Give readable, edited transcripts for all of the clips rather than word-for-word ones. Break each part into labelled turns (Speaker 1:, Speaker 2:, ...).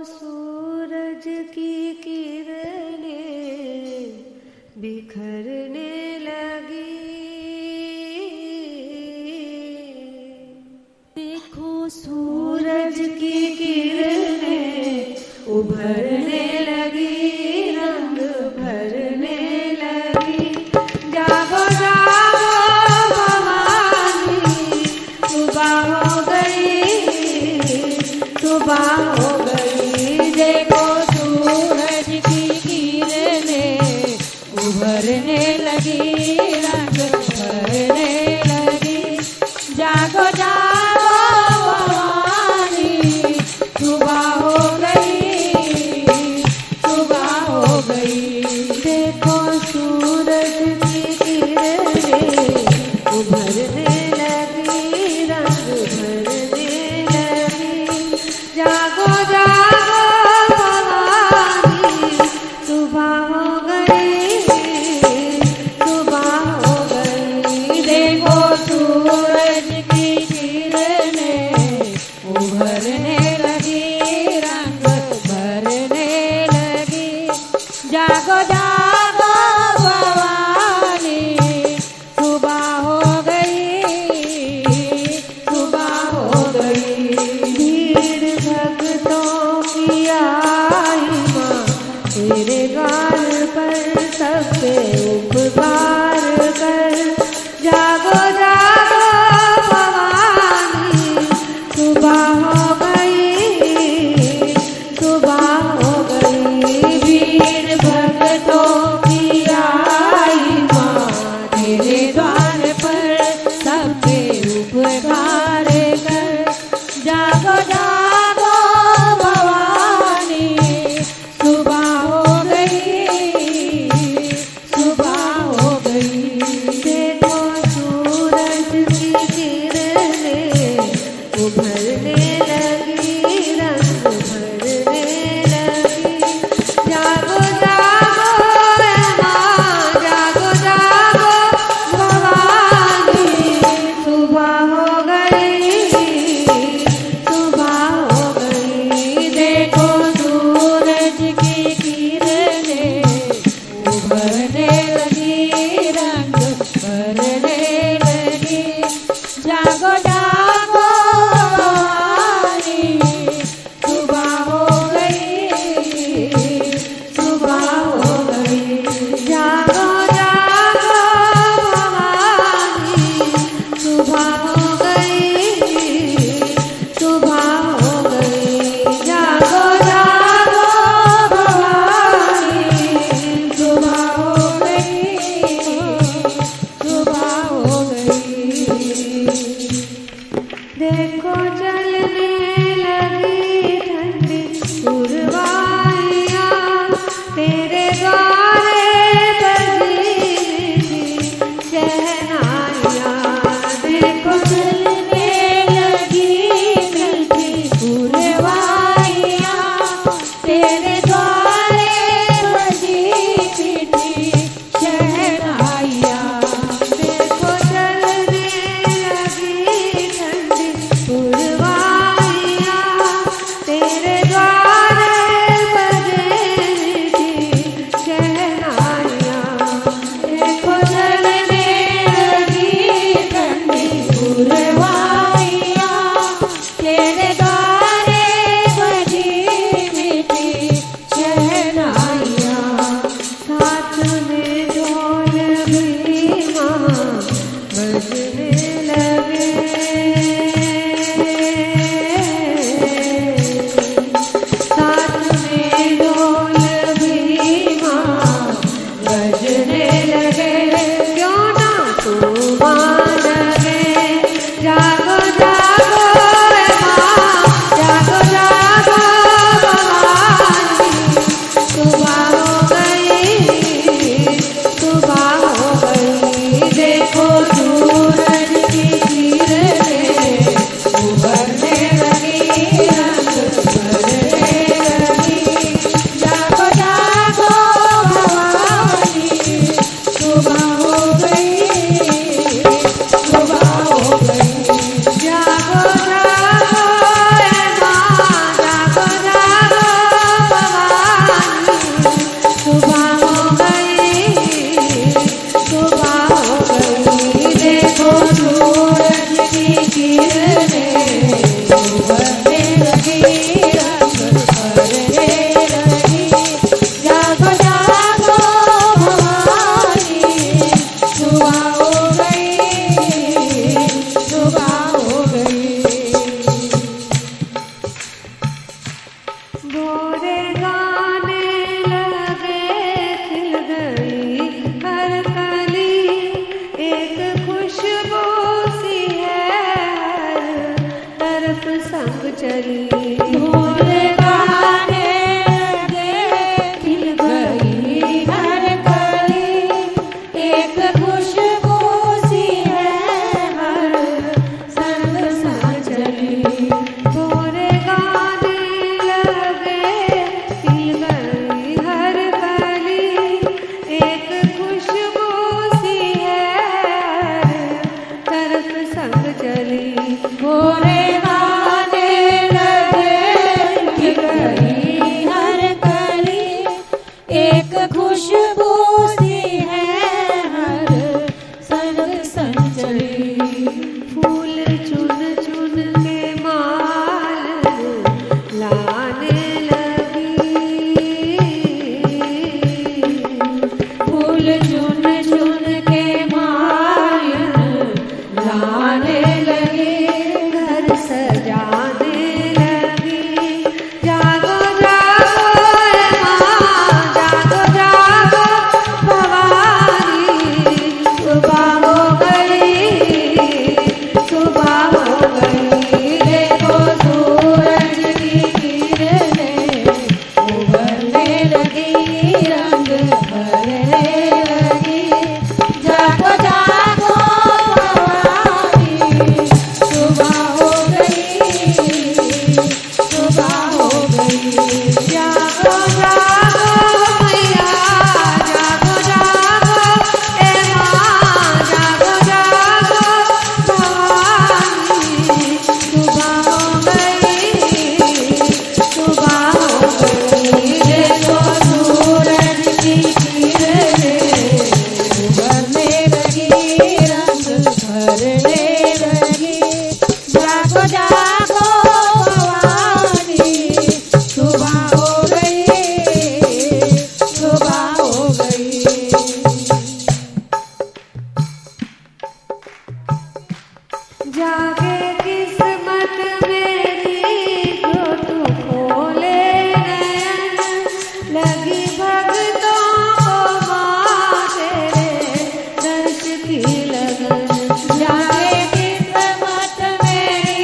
Speaker 1: सूरज की किरणें बिखरने लगी। देखो सूरज की किरणें उभरने लगी, रंग भरने लगी। जागो जागो भवानी, सुबह हो गई, सुबह हो गई। देखो सूरज की किरणें उभरने लगी, रंग भरने लगी। जागो जागो भवानी, सुबह हो गई, सुबह हो गई। देखो सूरज की किरणें उभरने लगी, रंग भरने लगी। जागो जागो भवानी, सुबह हो गई, सुबह हो गई। देखो सूरज की किरणें उभरने लगी, रंग भरने लगी। जागो जागो भवानी, सुबह हो गई, सुबह हो गई। भीड़ भक्तों की आई माँ, तेरे द्वार पर सब पे उपकार कर। जागो जागो भवानी, सुबह हो गई, सुबह हो गई। भीड़ भक्तों की आई माँ, तेरे द्वार पर सब पे उपकार कर। जागो जागो भवानी, सुबह हो गई, सुबह हो गई। देखो सूरज की किरणें उभरने लगी, रंग भरने लगी। जागो जागो माँ, जागो जागो भवानी, सुबह हो गई, सुबह हो गई। देखो सूरज की किरणें उभरने लगी, रंग भरने लगी। जागो जागो भवानी, सुबह हो गई, सुबह हो गई। जागो जागो भवानी, सुबह हो गई, सुबह हो गई। जागो जागो भवानी, सुबह हो गई, सुबह हो गई। देखो चलने लगी ठंडी पुरवाइयाँ, तेरे द्वारे बजी शहनाइयाँ। देखो चलने लगी मीठी पुरवाइयाँ, तेरे द्वारे बजी मीठी शहनाइयाँ। देखो चलने लगी ठंडी पुरवाइयाँ, भोरे गाने लगे खिल गई हर कली, एक खुशबू सी है हर संग संचली।
Speaker 2: फूल चुन चुन के माल लाने लगी,
Speaker 1: फूल चुन चुन के माल लाने लगे,
Speaker 2: घर सजाने लगी। जागो जागो ए माँ, जागो जागो भवानी,
Speaker 1: सुबह हो गई, सुबह हो गई। देखो सूरज की किरणें उभरने लगी, रंग भरने लगी। जागो जागो भवानी, सुबह हो गई, सुबह हो गई।
Speaker 2: जागो जागो मैया, जागो जागो ए माँ, जागो जागो भवानी, सुबह हो गई,
Speaker 1: सुबह हो गई। देखो सूरज की किरणें उभरने लगी, रंग भरने लगी। जागो जागो भवानी, सुबह हो गई, सुबह हो गई।
Speaker 2: जागे किस्मत मेरी जो तू खोले नयन, लगी भक्तों को माँ तेरे दर्श की लगन।
Speaker 1: जागे किस्मत मेरी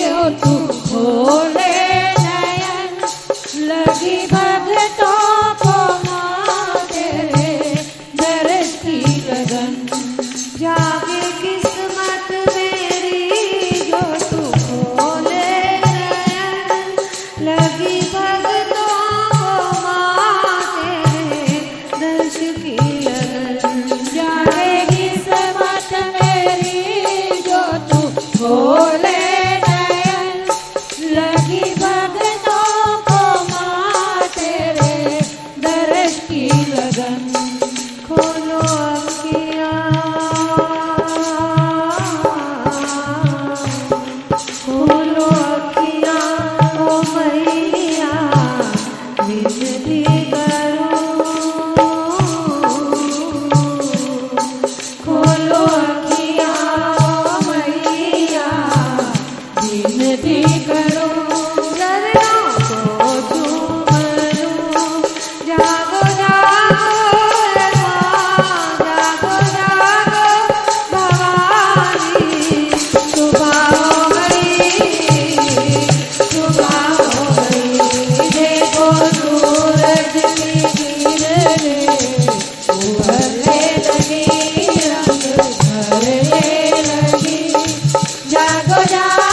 Speaker 1: जो तू खोले नयन, लगी भक्तों को माँ तेरे दर्श की लगन।
Speaker 2: जागे किस्मत मेरी जो तू खोले नयन, लगी भक्तों को माँ तेरे दर्श की लगन।
Speaker 1: जागे किस्मत मेरी जो तू खोले नयन, लगी भक्तों को माँ तेरे दर्श की लगन।
Speaker 2: खोलो अखियाँ, खोलो अखियाँ ओ मैया, विनती करो।
Speaker 1: खोलो अखियाँ ओ मैया, विनती करो।
Speaker 2: चरणों को चूम लूं। जागो जागो ए माँ, जागो जागो भवानी,
Speaker 1: सुबह हो गई, सुबह हो गई। देखो सूरज की किरणें उभरने लगी, रंग भरने लगी। जागो जागो